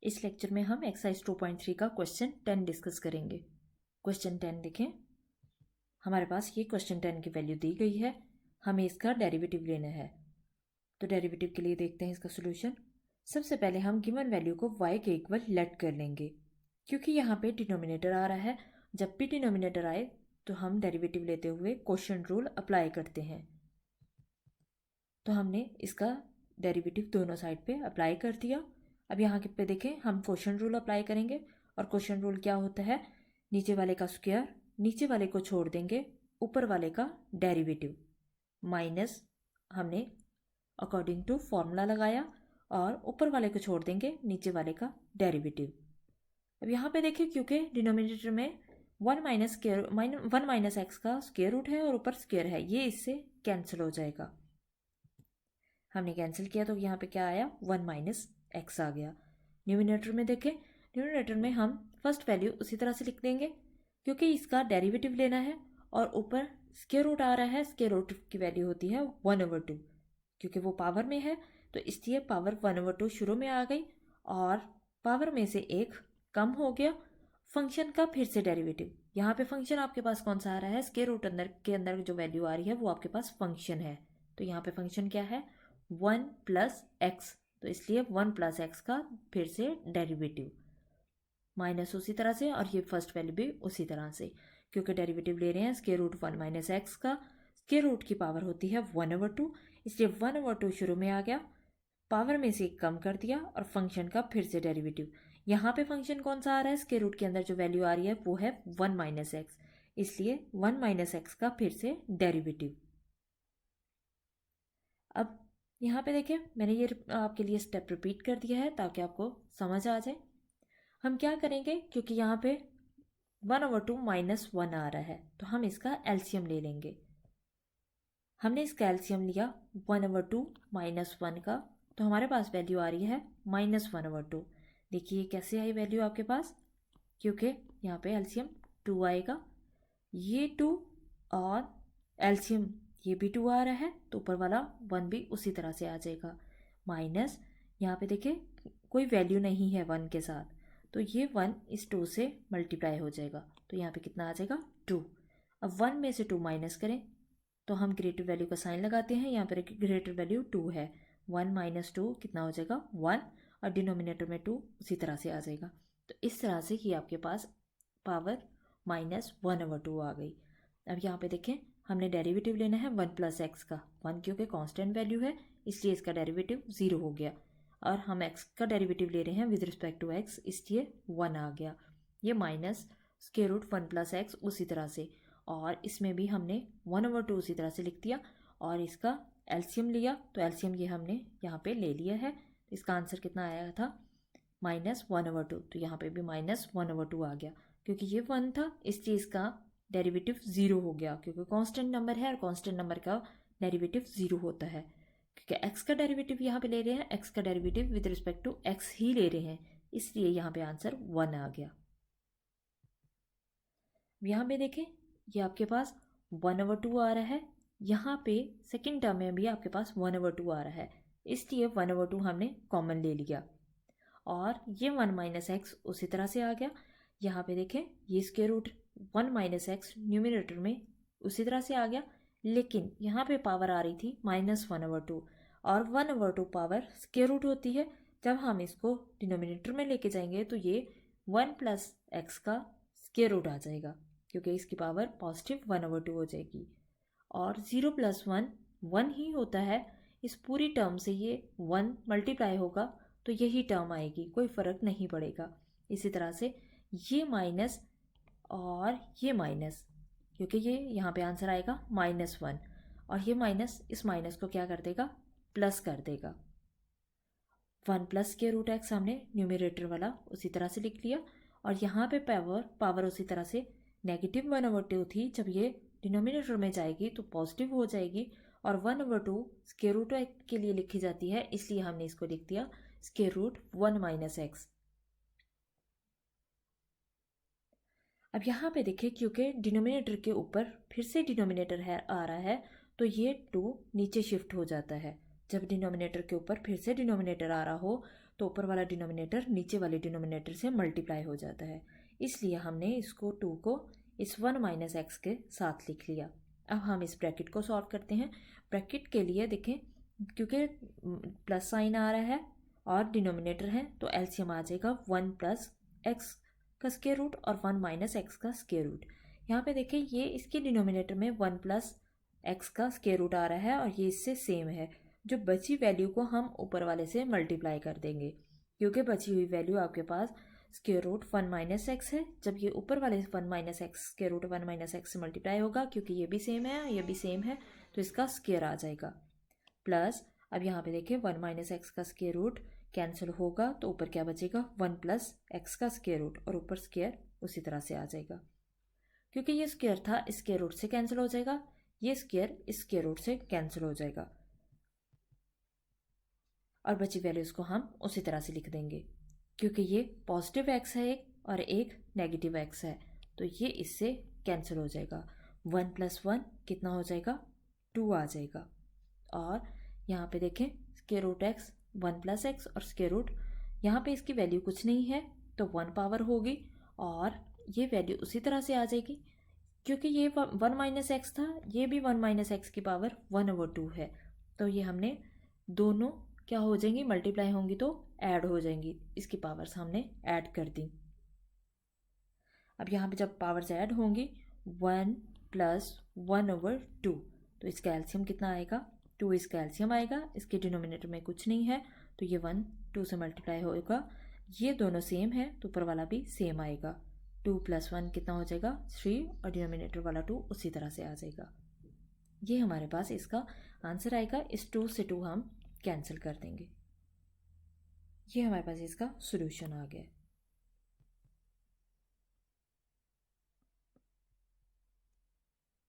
इस लेक्चर में हम एक्सरसाइज 2.3 का क्वेश्चन 10 डिस्कस करेंगे। क्वेश्चन 10 देखें। हमारे पास ये क्वेश्चन 10 की वैल्यू दी गई है, हमें इसका डेरिवेटिव लेना है। तो डेरिवेटिव के लिए देखते हैं इसका सोल्यूशन। सबसे पहले हम गिवन वैल्यू को y के इक्वल लेट कर लेंगे, क्योंकि यहाँ पे डिनोमिनेटर आ रहा है। जब भी डिनोमिनेटर आए तो हम डेरिवेटिव लेते हुए क्वोशिएंट रूल अप्लाई करते हैं। तो हमने इसका डेरिवेटिव दोनों साइड पे अप्लाई कर दिया। अब यहाँ पे देखें, हम क्वोशिएंट रूल अप्लाई करेंगे। और क्वोशिएंट रूल क्या होता है, नीचे वाले का स्क्वायर नीचे वाले को छोड़ देंगे, ऊपर वाले का डेरिवेटिव माइनस हमने अकॉर्डिंग टू फॉर्मूला लगाया और ऊपर वाले को छोड़ देंगे नीचे वाले का डेरिवेटिव। अब यहाँ पे देखिए, क्योंकि डिनोमिनेटर में वन माइनस एक्स का स्क्वायर रूट है और ऊपर स्क्वायर है, ये इससे कैंसिल हो जाएगा। हमने कैंसिल किया तो यहाँ पे क्या आया, वन माइनस एक्स आ गया। न्यूमिनेटर में देखें, न्यूमिनेटर में हम फर्स्ट वैल्यू उसी तरह से लिख देंगे, क्योंकि इसका डेरिवेटिव लेना है और ऊपर स्क्वायर रूट आ रहा है। स्क्वायर रूट की वैल्यू होती है 1/2, क्योंकि वो पावर में है तो इसलिए पावर 1/2 शुरू में आ गई और पावर में से एक कम हो गया। फंक्शन का फिर से डेरिवेटिव, यहाँ पे फंक्शन आपके पास कौन सा आ रहा है, स्क्वायर रूट के अंदर जो वैल्यू आ रही है वो आपके पास फंक्शन है। तो यहाँ पे फंक्शन क्या है, 1 + x, तो इसलिए 1 + x का फिर से डेरिवेटिव माइनस उसी तरह से, और ये फर्स्ट वैल्यू भी उसी तरह से, क्योंकि डेरिवेटिव ले रहे हैं स्क्वायर रूट 1 - x का। स्क्वायर रूट की पावर होती है 1/2, इसलिए 1/2 शुरू में आ गया, पावर में से एक कम कर दिया और फंक्शन का फिर से डेरिवेटिव। यहाँ पे फंक्शन कौन सा आ रहा है, स्क्वायर रूट के अंदर जो वैल्यू आ रही है वो है 1 - x, इसलिए 1 - x का फिर से डेरिवेटिव। अब यहाँ पे देखिए, मैंने ये आपके लिए स्टेप रिपीट कर दिया है ताकि आपको समझ आ जाए। हम क्या करेंगे, क्योंकि यहाँ पे 1/2 - 1 आ रहा है तो हम इसका एलसीएम ले लेंगे। हमने इसका एलसीएम लिया 1/2 - 1 का, तो हमारे पास वैल्यू आ रही है -1/2। देखिए कैसे आई वैल्यू आपके पास, क्योंकि यहाँ पे एलसीएम 2 आएगा, ये 2 और एलसीएम ये भी 2 आ रहा है तो ऊपर वाला 1 भी उसी तरह से आ जाएगा। माइनस यहाँ पे देखिए कोई वैल्यू नहीं है 1 के साथ, तो ये 1 इस 2 से मल्टीप्लाई हो जाएगा, तो यहाँ पे कितना आ जाएगा 2। अब 1 में से 2 माइनस करें तो हम ग्रेटर वैल्यू का साइन लगाते हैं। यहाँ पर ग्रेटर वैल्यू 2 है, 1 - 2 कितना हो जाएगा 1, और डिनोमिनेटर में 2 उसी तरह से आ जाएगा। तो इस तरह से ये आपके पास पावर -1/2 आ गई। अब यहाँ पे देखें, हमने डेरिवेटिव लेना है 1 + x का। 1 क्योंकि कांस्टेंट वैल्यू है इसलिए इसका डेरिवेटिव 0 हो गया, और हम x का डेरिवेटिव ले रहे हैं विद रिस्पेक्ट टू x, इसलिए 1 आ गया। ये माइनस स्क्वायर रूट 1 + x उसी तरह से, और इसमें भी हमने 1/2 उसी तरह से लिख दिया और इसका एलसीएम लिया, तो एलसीएम ये हमने यहाँ पे ले लिया है। इसका आंसर कितना आया था, -1/2, तो यहाँ पे भी -1/2 आ गया। क्योंकि ये 1 था इसलिए इसका डेरिवेटिव 0 हो गया, क्योंकि कांस्टेंट नंबर है और कांस्टेंट नंबर का डेरिवेटिव 0 होता है। क्योंकि x का डेरिवेटिव यहाँ पे ले रहे हैं, x का derivative with respect to x ही ले रहे हैं, इसलिए यहाँ पे आंसर 1 आ गया। यहाँ पे देखें, ये आपके पास 1/2 आ रहा है, यहाँ पे सेकेंड टर्म में भी आपके पास 1/2 आ रहा है, इसलिए 1/2 हमने कॉमन ले लिया, और ये 1 - x उसी तरह से आ गया। यहाँ पे देखें, ये स्क्वायर रूट 1 - x न्यूमिनेटर में उसी तरह से आ गया, लेकिन यहाँ पे पावर आ रही थी -1/2, और 1/2 पावर स्क्वायर रूट होती है। जब हम इसको डिनोमिनेटर में लेके जाएंगे तो ये 1 + x का स्क्वायर रूट आ जाएगा, क्योंकि इसकी पावर पॉजिटिव 1/2 हो जाएगी, और 0 + 1 1 ही होता है। इस पूरी टर्म से ये 1 मल्टीप्लाई होगा तो यही टर्म आएगी, कोई फ़र्क नहीं पड़ेगा। इसी तरह से ये माइनस और ये माइनस, क्योंकि ये यहाँ पे आंसर आएगा -1, और ये माइनस इस माइनस को क्या कर देगा, प्लस कर देगा। 1 + स्क्वायर रूट x हमने न्यूमिनेटर वाला उसी तरह से लिख लिया, और यहाँ पे पावर उसी तरह से -1/2 थी, जब ये डिनोमिनेटर में जाएगी तो पॉजिटिव हो जाएगी, और 1/2 स्क्वायर रूट के लिए लिखी जाती है, इसलिए हमने इसको लिख दिया स्क्वायर रूट 1 - x। अब यहाँ पे देखिए, क्योंकि डिनोमिनेटर के ऊपर फिर से डिनोमिनेटर है आ रहा है, तो ये 2 नीचे शिफ्ट हो जाता है। जब डिनोमिनेटर के ऊपर फिर से डिनोमिनेटर आ रहा हो तो ऊपर वाला डिनोमिनेटर नीचे वाले डिनोमिनेटर से मल्टीप्लाई हो जाता है, इसलिए हमने इसको 2 को इस 1 माइनस एक्स के साथ लिख लिया। अब हम इस ब्रैकेट को सॉल्व करते हैं। ब्रैकेट के लिए देखें, क्योंकि प्लस साइन आ रहा है और डिनोमिनेटर है तो एलसीएम आ जाएगा 1 प्लस एक्स का स्क्वायर रूट और 1 माइनस एक्स का स्क्वायर रूट। यहाँ पे देखें, ये इसके डिनोमिनेटर में 1 प्लस एक्स का स्क्वायर रूट आ रहा है और ये इससे सेम है। जो बची वैल्यू को हम ऊपर वाले से मल्टीप्लाई कर देंगे, क्योंकि बची हुई वैल्यू आपके पास स्क्वायर रूट 1 माइनस एक्स है। जब ये ऊपर वाले 1 minus x square root 1 minus x से मल्टीप्लाई होगा, क्योंकि ये भी सेम है ये भी सेम है, तो इसका स्क्वायर आ जाएगा। प्लस अब यहाँ पे देखिए 1 माइनस एक्स का स्क्वायर रूट कैंसिल होगा तो ऊपर क्या बचेगा, 1 प्लस एक्स का स्क्वायर रूट और ऊपर स्क्वायर उसी तरह से आ जाएगा। क्योंकि ये स्क्वायर था, इस स्क्वायर रूट से कैंसिल हो जाएगा, ये स्क्वायर इस स्क्वायर रूट से कैंसिल हो जाएगा और बची वैल्यूज़ को हम उसी तरह से लिख देंगे। क्योंकि ये पॉजिटिव एक्स है एक और एक नेगेटिव एक्स है, तो ये इससे कैंसिल हो जाएगा। 1 प्लस 1 कितना हो जाएगा, 2 आ जाएगा। और यहाँ पे देखें square root x 1 plus x और स्क्वायर रूट, यहाँ पे इसकी वैल्यू कुछ नहीं है तो 1 पावर होगी और ये वैल्यू उसी तरह से आ जाएगी। क्योंकि ये 1 माइनस एक्स था, ये भी 1 माइनस एक्स की पावर 1/2 है, तो ये हमने दोनों क्या हो जाएंगी, मल्टीप्लाई होंगी तो ऐड हो जाएंगी, इसकी पावर्स हमने ऐड कर दी। अब यहाँ पे जब पावर्स ऐड होंगी 1 प्लस 1/2, तो इसका एलसीएम कितना आएगा, 2 इसका एलसीएम आएगा। इसके डिनोमिनेटर में कुछ नहीं है तो ये 1 2 से मल्टीप्लाई होगा, ये दोनों सेम है तो ऊपर वाला भी सेम आएगा। 2 प्लस 1 कितना हो जाएगा, 3 और डिनोमिनेटर वाला 2 उसी तरह से आ जाएगा। ये हमारे पास इसका आंसर आएगा। इस 2 से 2 हम कैंसिल कर देंगे। ये हमारे पास इसका सोल्यूशन आ गया।